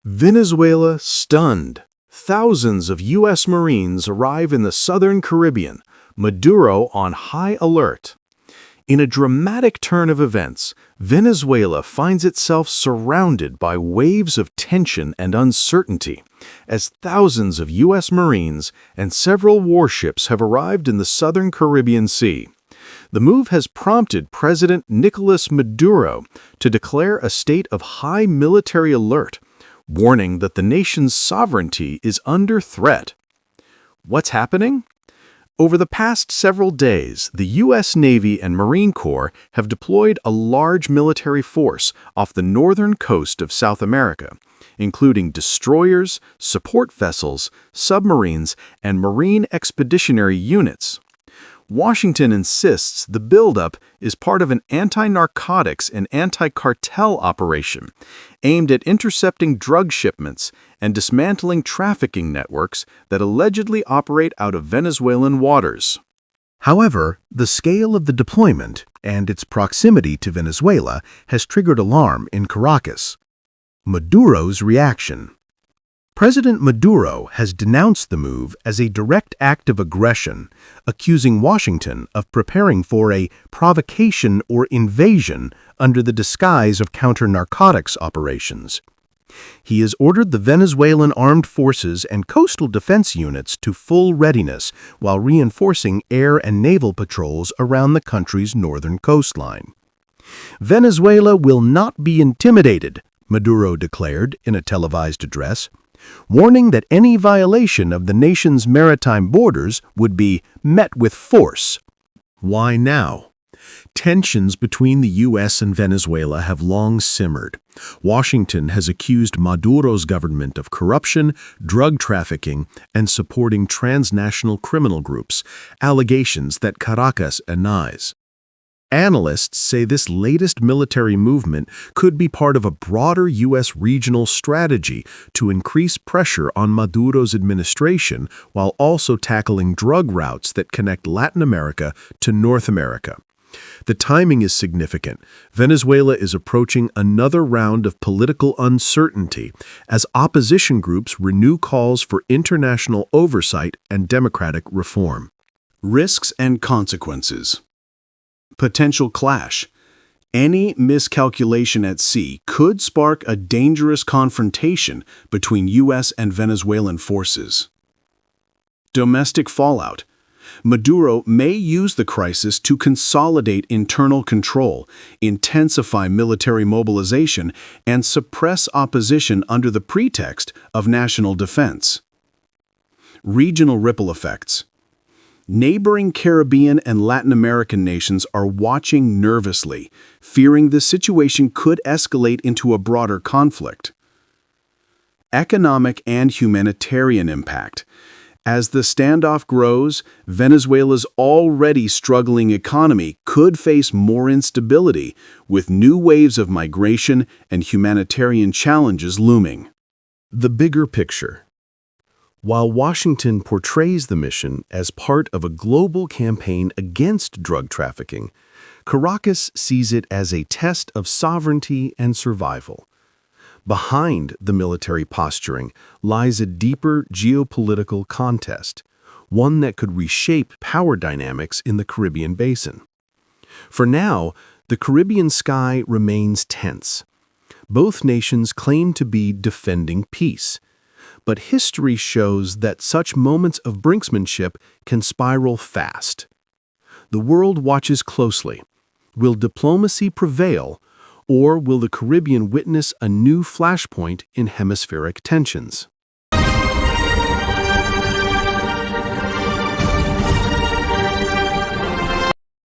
Venezuela stunned. Thousands of U.S. Marines arrive in the southern Caribbean, Maduro on high alert. In a dramatic turn of events, Venezuela finds itself surrounded by waves of tension and uncertainty, as thousands of U.S. Marines and several warships have arrived in the southern Caribbean Sea. The move has prompted President Nicolas Maduro to declare a state of high military alert, warning that the nation's sovereignty is under threat. What's happening? Over the past several days, the U.S. Navy and Marine Corps have deployed a large military force off the northern coast of South America, including destroyers, support vessels, submarines, and marine expeditionary units. Washington insists the buildup is part of an anti-narcotics and anti-cartel operation aimed at intercepting drug shipments and dismantling trafficking networks that allegedly operate out of Venezuelan waters. However, the scale of the deployment and its proximity to Venezuela has triggered alarm in Caracas. Maduro's reaction. President Maduro has denounced the move as a direct act of aggression, accusing Washington of preparing for a provocation or invasion under the disguise of counter-narcotics operations. He has ordered the Venezuelan armed forces and coastal defense units to full readiness while reinforcing air and naval patrols around the country's northern coastline. Venezuela will not be intimidated, Maduro declared in a televised address, warning that any violation of the nation's maritime borders would be met with force. Why now? Tensions between the U.S. and Venezuela have long simmered. Washington has accused Maduro's government of corruption, drug trafficking, and supporting transnational criminal groups, allegations that Caracas denies. Analysts say this latest military movement could be part of a broader U.S. regional strategy to increase pressure on Maduro's administration while also tackling drug routes that connect Latin America to North America. The timing is significant. Venezuela is approaching another round of political uncertainty as opposition groups renew calls for international oversight and democratic reform. Risks and consequences. Potential clash. Any miscalculation at sea could spark a dangerous confrontation between U.S. and Venezuelan forces. Domestic fallout. Maduro may use the crisis to consolidate internal control, intensify military mobilization, and suppress opposition under the pretext of national defense. Regional ripple effects. Neighboring Caribbean and Latin American nations are watching nervously, fearing the situation could escalate into a broader conflict. Economic and humanitarian impact. As the standoff grows, Venezuela's already struggling economy could face more instability, with new waves of migration and humanitarian challenges looming. The bigger picture. While Washington portrays the mission as part of a global campaign against drug trafficking, Caracas sees it as a test of sovereignty and survival. Behind the military posturing lies a deeper geopolitical contest, one that could reshape power dynamics in the Caribbean basin. For now, the Caribbean sky remains tense. Both nations claim to be defending peace, but history shows that such moments of brinksmanship can spiral fast. The world watches closely. Will diplomacy prevail, or will the Caribbean witness a new flashpoint in hemispheric tensions?